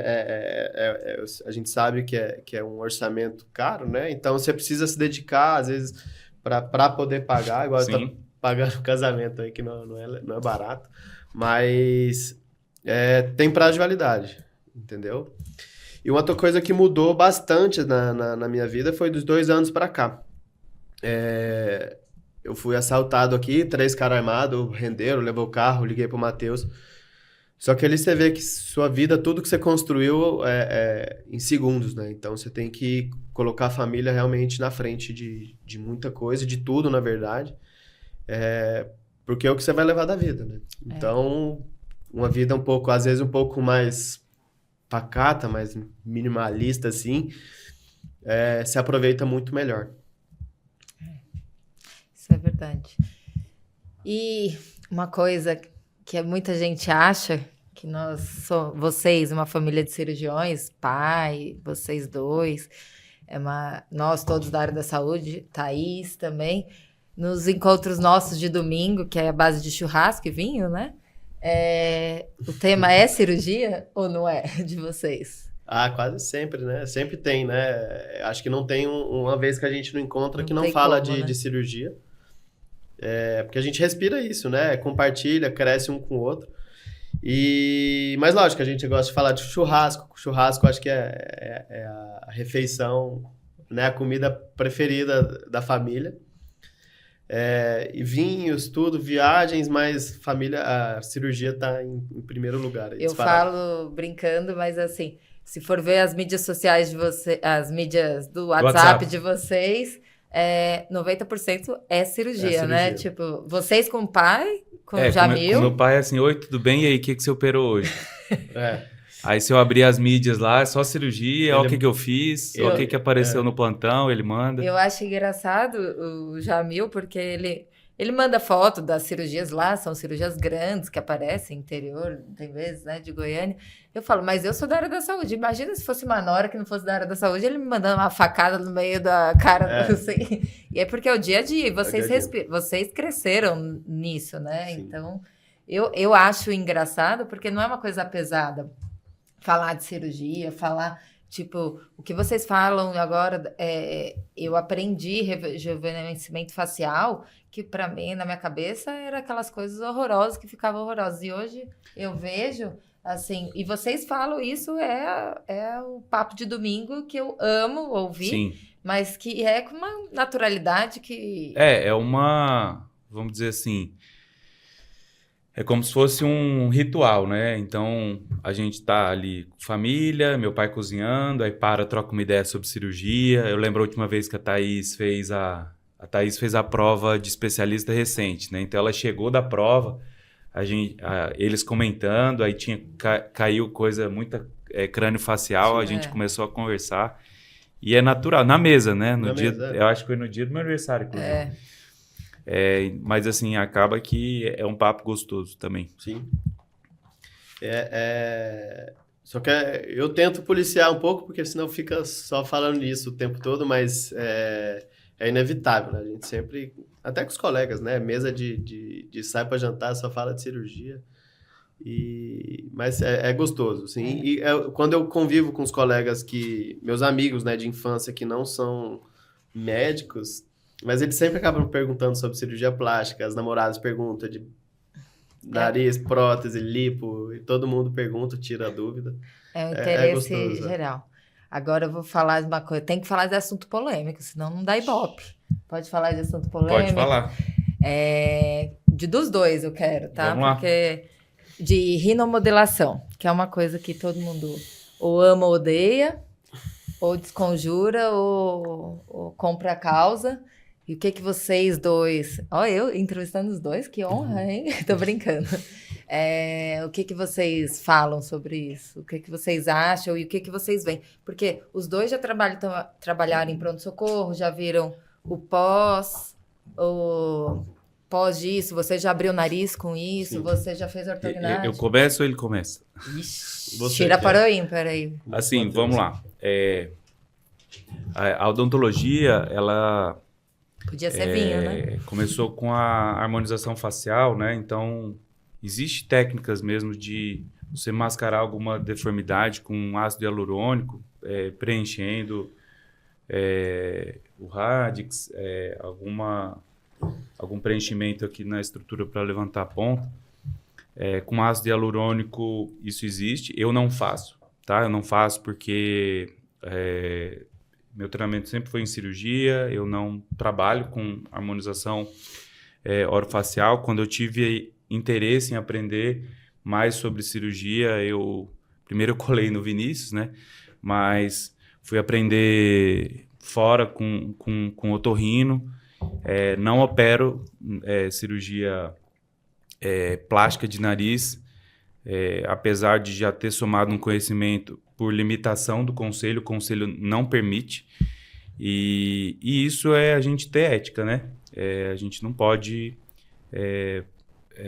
a gente sabe que é um orçamento caro, né? Então você precisa se dedicar, às vezes, para poder pagar, igual eu tô pagando o casamento aí, que não é barato, mas tem prazo de validade, entendeu? E uma outra coisa que mudou bastante na minha vida foi dos 2 anos para cá. Eu fui assaltado aqui, 3 caras armados, renderam, levou o carro, liguei pro Matheus. Só que ali você vê que sua vida, tudo que você construiu em segundos, né? Então você tem que colocar a família realmente na frente de muita coisa, de tudo, na verdade. porque é o que você vai levar da vida, né? Então, uma vida às vezes um pouco mais pacata, mais minimalista, assim, se aproveita muito melhor. Isso é verdade. E uma coisa que muita gente acha que vocês, uma família de cirurgiões, pai, vocês dois, nós todos da área da saúde, Thaís também, nos encontros nossos de domingo, que é a base de churrasco e vinho, né? O tema é cirurgia ou não é de vocês? Quase sempre, né? Sempre tem, né? Acho que não tem uma vez que a gente não encontra que não tem fala como, né? de cirurgia. Porque a gente respira isso, né? Compartilha, cresce um com o outro. Mas lógico, a gente gosta de falar de churrasco. Churrasco acho que é a refeição, né? A comida preferida da família. E vinhos, tudo, viagens, mas a cirurgia está em primeiro lugar. Eu falo brincando, mas assim, se for ver as mídias sociais de vocês, as mídias do WhatsApp de vocês, 90% é cirurgia, né? Tipo, vocês com o pai, com o Jamil. Com meu pai é assim, oi, tudo bem? E aí, o que você operou hoje? Aí se eu abrir as mídias lá, é só cirurgia, olha o que eu fiz, olha o que apareceu no plantão, ele manda. Eu acho engraçado o Jamil, porque ele manda foto das cirurgias lá, são cirurgias grandes que aparecem, interior, tem vezes, né, de Goiânia. Eu falo, mas eu sou da área da saúde. Imagina se fosse uma nora que não fosse da área da saúde, ele me mandando uma facada no meio da cara. Assim. E é porque é o dia a dia, vocês cresceram nisso, né? Sim. Então, eu acho engraçado, porque não é uma coisa pesada falar de cirurgia, tipo, o que vocês falam agora, eu aprendi rejuvenescimento facial, que para mim, na minha cabeça, era aquelas coisas horrorosas que ficavam horrorosas. E hoje eu vejo, assim, e vocês falam isso, é o papo de domingo que eu amo ouvir, sim, mas que é com uma naturalidade que... vamos dizer assim, é como se fosse um ritual, né? Então, a gente tá ali com família, meu pai cozinhando, aí troca uma ideia sobre cirurgia. Eu lembro a última vez que a Thaís fez a prova de especialista recente, né? Então, ela chegou da prova, eles comentando, aí caiu coisa, muita crânio-facial, a gente começou a conversar. E é natural, na mesa, né? Eu acho que foi no dia do meu aniversário, inclusive. Mas assim, acaba que é um papo gostoso também. Sim. Só que eu tento policiar um pouco, porque senão fica só falando nisso o tempo todo, mas é inevitável, né? A gente sempre, até com os colegas, né? Mesa de sai para jantar, só fala de cirurgia. Mas é gostoso, assim. E quando eu convivo com os colegas meus amigos, né, de infância, que não são médicos, mas eles sempre acabam perguntando sobre cirurgia plástica, as namoradas perguntam de nariz, prótese, lipo, e todo mundo pergunta, tira a dúvida. É um interesse geral. Agora eu vou falar de uma coisa, tem que falar de assunto polêmico, senão não dá ibope. Pode falar de assunto polêmico? Pode falar. Dos dois eu quero, tá? Vamos lá. Porque de rinomodelação, que é uma coisa que todo mundo ou ama ou odeia, ou desconjura, ou compra a causa. E o que vocês dois... eu entrevistando os dois, que honra, hein? Tô brincando. O que vocês falam sobre isso? O que vocês acham e o que vocês veem? Porque os dois já trabalharam em pronto-socorro, já viram o pós disso, você já abriu o nariz com isso, sim, você já fez ortognática. Eu começo ou ele começa? Ixi, tira para o ímpar aí. Assim, vamos lá. A odontologia, ela... Podia ser vinho, né? Começou com a harmonização facial, né? Então, existem técnicas mesmo de você mascarar alguma deformidade com ácido hialurônico, preenchendo o radix, algum preenchimento aqui na estrutura para levantar a ponta. Com ácido hialurônico, isso existe. Eu não faço, tá? Eu não faço porque... meu treinamento sempre foi em cirurgia, eu não trabalho com harmonização orofacial. Quando eu tive interesse em aprender mais sobre cirurgia, primeiro eu colei no Vinícius, né? Mas fui aprender fora com otorrino não opero cirurgia plástica de nariz, apesar de já ter somado um conhecimento por limitação do conselho, o conselho não permite. E isso é a gente ter ética, né? A gente não pode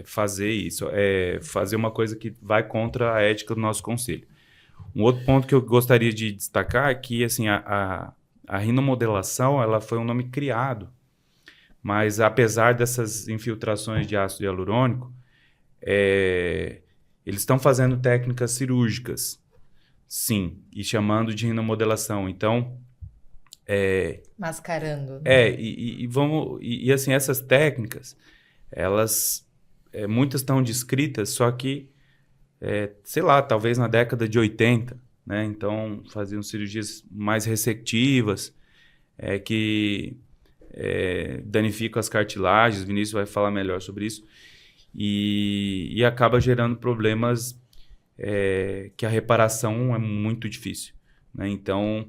fazer isso, fazer uma coisa que vai contra a ética do nosso conselho. Um outro ponto que eu gostaria de destacar é que assim, a rinomodelação ela foi um nome criado, mas apesar dessas infiltrações de ácido hialurônico, eles estão fazendo técnicas cirúrgicas, sim, e chamando de rinomodelação. Então, mascarando. Né? E assim, essas técnicas, elas muitas estão descritas, só que, sei lá, talvez na década de 80, né? Então, faziam cirurgias mais ressectivas, que danificam as cartilagens. O Vinícius vai falar melhor sobre isso. E acaba gerando problemas que a reparação é muito difícil, né? Então,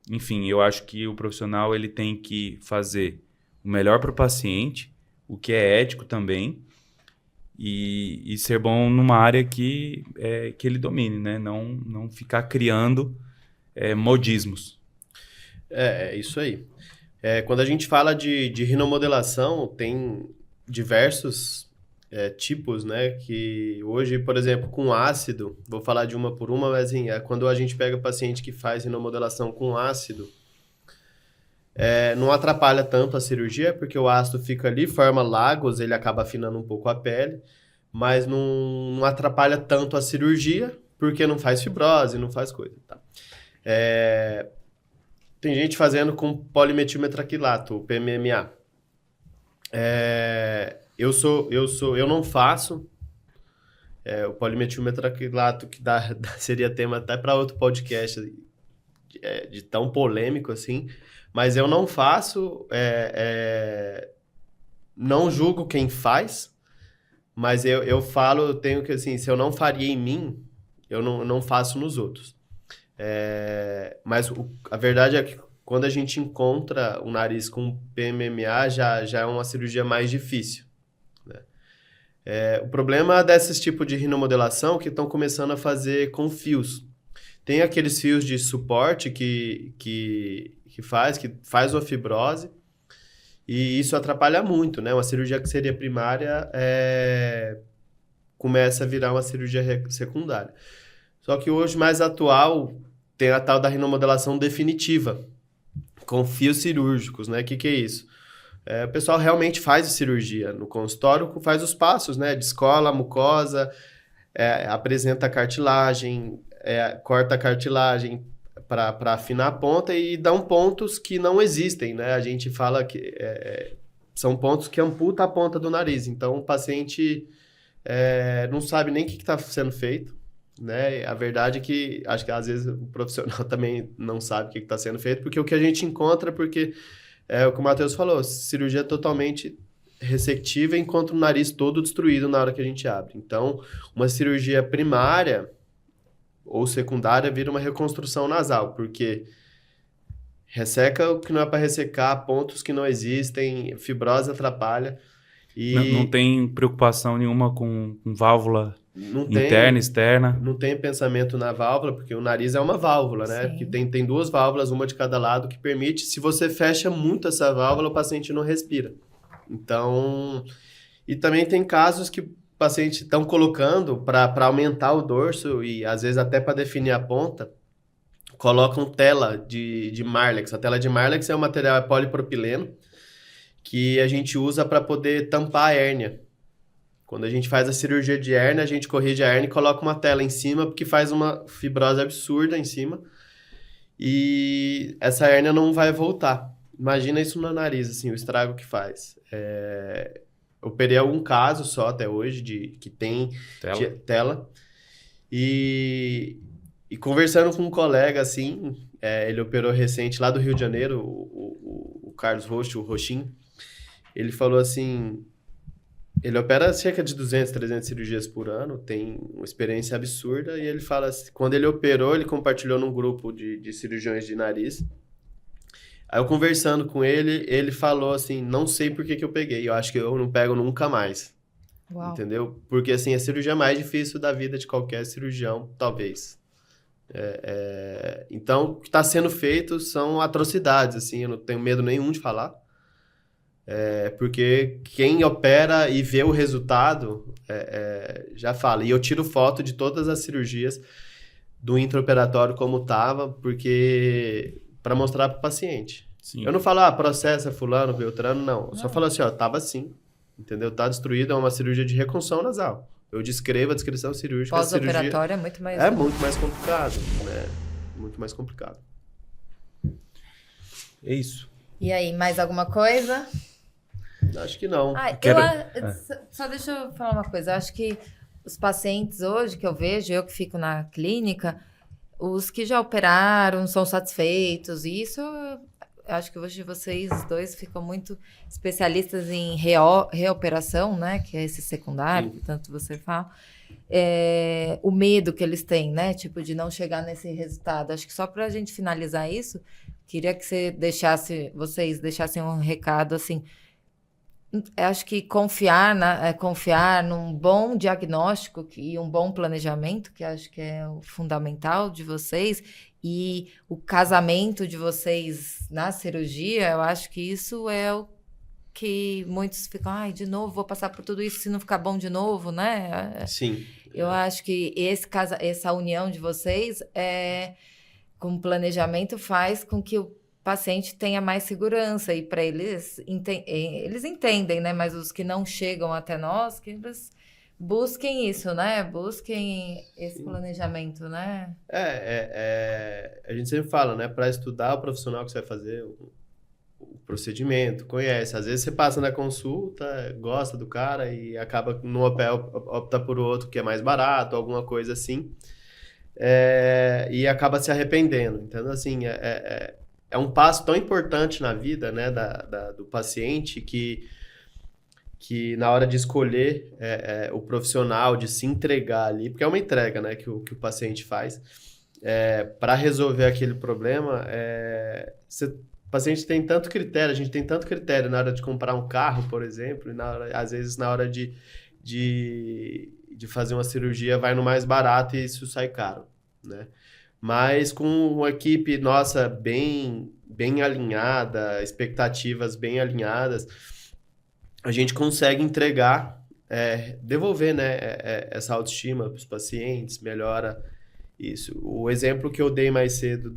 enfim, eu acho que o profissional ele tem que fazer o melhor para o paciente, o que é ético também, e ser bom numa área que ele domine, né? Não ficar criando modismos. É isso aí. Quando a gente fala de rinomodelação, tem diversos tipos, né? Que hoje, por exemplo, com ácido, vou falar de uma por uma, mas assim, quando a gente pega paciente que faz rinomodelação com ácido, não atrapalha tanto a cirurgia, porque o ácido fica ali, forma lagos, ele acaba afinando um pouco a pele, mas não atrapalha tanto a cirurgia, porque não faz fibrose, não faz coisa, tá? Tem gente fazendo com polimetilmetraquilato, o PMMA. Eu não faço o polimetilmetraquilato, que seria tema até para outro podcast de tão polêmico assim, mas eu não faço, não julgo quem faz, mas eu tenho que, assim, se eu não faria em mim, eu não faço nos outros. Mas a verdade é que quando a gente encontra o nariz com PMMA, já é uma cirurgia mais difícil, né? O problema desses tipos de rinomodelação que estão começando a fazer com fios. Tem aqueles fios de suporte que faz uma fibrose, e isso atrapalha muito, né? Uma cirurgia que seria primária começa a virar uma cirurgia secundária. Só que hoje, mais atual, tem a tal da rinomodelação definitiva, com fios cirúrgicos, né? O que é isso? O pessoal realmente faz a cirurgia no consultório, faz os passos, né? Descola a mucosa, apresenta a cartilagem, corta a cartilagem para afinar a ponta e dão pontos que não existem, né? A gente fala que são pontos que amputam a ponta do nariz. Então, o paciente não sabe nem o que está sendo feito, né? A verdade é que, acho que às vezes o profissional também não sabe o que está sendo feito, porque o que a gente encontra, porque o que o Matheus falou, cirurgia totalmente ressectiva, encontra o nariz todo destruído na hora que a gente abre. Então, uma cirurgia primária ou secundária vira uma reconstrução nasal, porque resseca o que não é para ressecar, pontos que não existem, fibrose atrapalha. E não tem preocupação nenhuma com válvula interna, externa. Não tem pensamento na válvula, porque o nariz é uma válvula, né? Que tem duas válvulas, uma de cada lado, que permite, se você fecha muito essa válvula, o paciente não respira. Então, e também tem casos que pacientes estão colocando para aumentar o dorso e às vezes até para definir a ponta, colocam tela de Marlex. A tela de Marlex é um material polipropileno que a gente usa para poder tampar a hérnia. Quando a gente faz a cirurgia de hérnia, a gente corrige a hérnia e coloca uma tela em cima, porque faz uma fibrose absurda em cima e essa hérnia não vai voltar. Imagina isso no nariz, assim, o estrago que faz. Operei algum caso só até hoje que tem tela. E conversando com um colega, assim, ele operou recente lá do Rio de Janeiro, o Carlos Rocha, o Roxinho. Ele falou assim, ele opera cerca de 200, 300 cirurgias por ano, tem uma experiência absurda, e ele fala assim, quando ele operou, ele compartilhou num grupo de cirurgiões de nariz. Aí eu conversando com ele, ele falou assim, não sei por que que eu peguei, eu acho que eu não pego nunca mais, Uau. entendeu? Porque, assim, a cirurgia mais difícil da vida de qualquer cirurgião, talvez. Então, o que está sendo feito são atrocidades, assim, eu não tenho medo nenhum de falar. Porque quem opera e vê o resultado já fala. E eu tiro foto de todas as cirurgias do intraoperatório como estava, porque para mostrar para o paciente. Sim. Eu não falo, processa fulano, beltrano, não. Eu só falo assim, tava assim, entendeu? Tá destruído, é uma cirurgia de reconstrução nasal. Eu descrevo a descrição cirúrgica. Pós-operatório é muito mais... É muito mais complicado, né? Muito mais complicado. É isso. E aí, mais alguma coisa? Acho que não. Só deixa eu falar uma coisa. Eu acho que os pacientes hoje que eu vejo, eu que fico na clínica, os que já operaram são satisfeitos. E isso, eu acho que hoje vocês dois ficam muito especialistas em reoperação, né? Que é esse secundário, que tanto você fala. O medo que eles têm, né? Tipo, de não chegar nesse resultado. Acho que só para a gente finalizar isso, queria que vocês deixassem um recado, assim... Acho que confiar num bom diagnóstico e um bom planejamento, que acho que é o fundamental de vocês, e o casamento de vocês na cirurgia, eu acho que isso é o que muitos ficam, de novo, vou passar por tudo isso se não ficar bom de novo, né? Sim. Eu acho que essa união de vocês com planejamento faz com que o paciente tenha mais segurança e para eles entendem, né? Mas os que não chegam até nós, que eles busquem isso, né? Busquem esse planejamento, né? A gente sempre fala, né? Para estudar o profissional que você vai fazer o procedimento, conhece. Às vezes você passa na consulta, gosta do cara e acaba no opta por outro que é mais barato, alguma coisa assim, e acaba se arrependendo. Então, assim, é um passo tão importante na vida, né, do paciente que na hora de escolher o profissional, de se entregar ali, porque é uma entrega, né, que o paciente faz, para resolver aquele problema, o paciente tem tanto critério, a gente tem tanto critério na hora de comprar um carro, por exemplo, e às vezes na hora de fazer uma cirurgia vai no mais barato e isso sai caro, né? Mas com uma equipe nossa bem alinhada, expectativas bem alinhadas, a gente consegue entregar, devolver, né, essa autoestima para os pacientes, melhora isso. O exemplo que eu dei mais cedo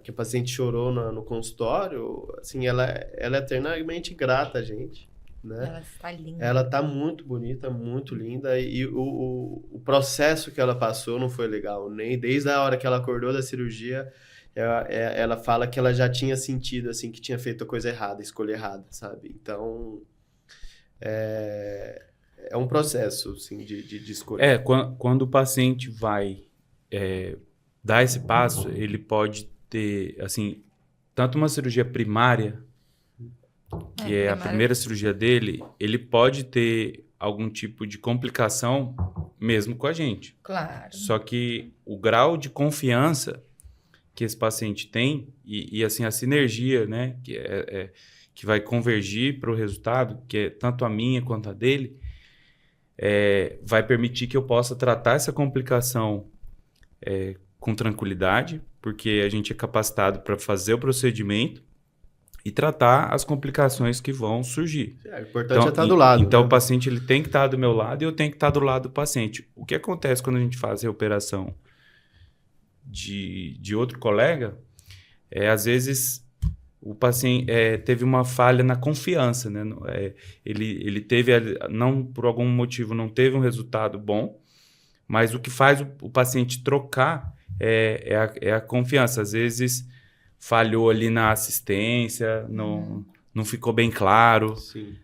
que a paciente chorou no consultório, assim, ela é eternamente grata a gente, né? Ela está linda. Ela está muito bonita, muito linda, e o processo que ela passou não foi legal, nem desde a hora que ela acordou da cirurgia, ela fala que ela já tinha sentido, assim, que tinha feito a coisa errada, a escolha errada, sabe? Então, é um processo, assim, de escolha. Quando o paciente vai dar esse passo, ele pode ter, assim, tanto uma cirurgia primária, que é a primeira cirurgia dele, ele pode ter algum tipo de complicação mesmo com a gente. Claro. Só que o grau de confiança que esse paciente tem e assim, a sinergia, né, que vai convergir para o resultado, que é tanto a minha quanto a dele, vai permitir que eu possa tratar essa complicação com tranquilidade, porque a gente é capacitado para fazer o procedimento e tratar as complicações que vão surgir. O importante é estar do lado. Então, né? O paciente ele tem que estar do meu lado e eu tenho que estar do lado do paciente. O que acontece quando a gente faz a reoperação de outro colega, às vezes o paciente teve uma falha na confiança, né? Ele teve, não, por algum motivo, não teve um resultado bom, mas o que faz o paciente trocar é a confiança. Às vezes falhou ali na assistência, não ficou bem claro. Sim.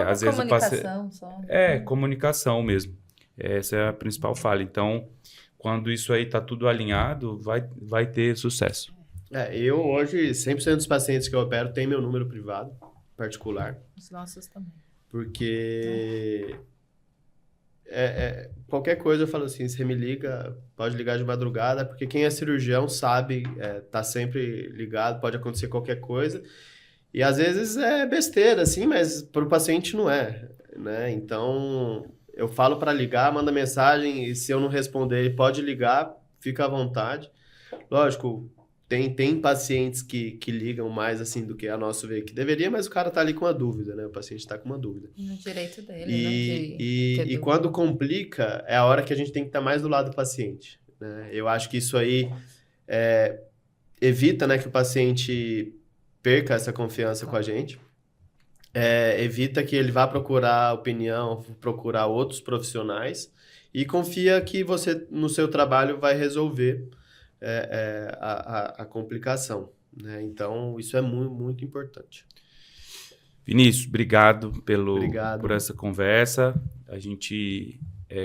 Às vezes comunicação só. Comunicação mesmo. Essa é a principal falha. Então, quando isso aí está tudo alinhado, vai ter sucesso. Eu hoje, 100% dos pacientes que eu opero tem meu número privado, particular. Os nossos também. Porque qualquer coisa eu falo assim, você me liga, pode ligar de madrugada, porque quem é cirurgião sabe, tá sempre ligado, pode acontecer qualquer coisa. E às vezes é besteira, assim, mas para o paciente não é, né? Então, eu falo para ligar, manda mensagem, e se eu não responder, ele pode ligar, fica à vontade. Lógico, tem pacientes que ligam mais, assim, do que a nosso ver que deveria, mas o cara tá ali com uma dúvida, né? O paciente tá com uma dúvida. No direito dele, E quando complica, é a hora que a gente tem que estar mais do lado do paciente, né? Eu acho que isso aí evita, né, que o paciente perca essa confiança com a gente, evita que ele vá procurar opinião, procurar outros profissionais e confia que você, no seu trabalho, vai resolver a complicação, né? Então, isso é muito, muito importante. Vinícius, obrigado Obrigado. por essa conversa. A gente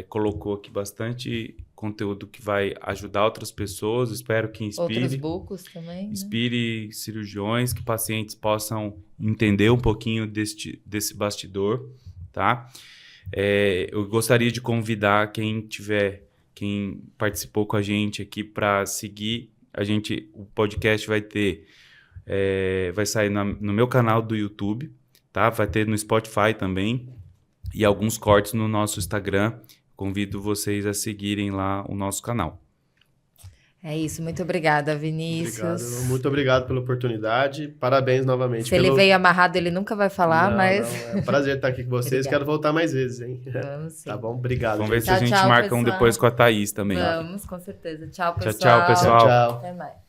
colocou aqui bastante conteúdo que vai ajudar outras pessoas. Espero que inspire. Outros bucos também, né? Inspire cirurgiões, que pacientes possam entender um pouquinho desse bastidor, tá? Eu gostaria de convidar quem participou com a gente aqui para seguir. O podcast vai sair no meu canal do YouTube, tá? Vai ter no Spotify também e alguns cortes no nosso Instagram. Convido vocês a seguirem lá o nosso canal. É isso, muito obrigada, Vinícius. Obrigado, muito obrigado pela oportunidade. Parabéns novamente. Se ele veio amarrado, ele nunca vai falar, mas... Não, é um prazer estar aqui com vocês. Quero voltar mais vezes, hein? Vamos sim. Tá bom? Obrigado. Vamos ver gente. se a gente Tchau, marca pessoal. depois com a Thaís também. Vamos, com certeza. Tchau, pessoal. Tchau, pessoal. Tchau. Até mais.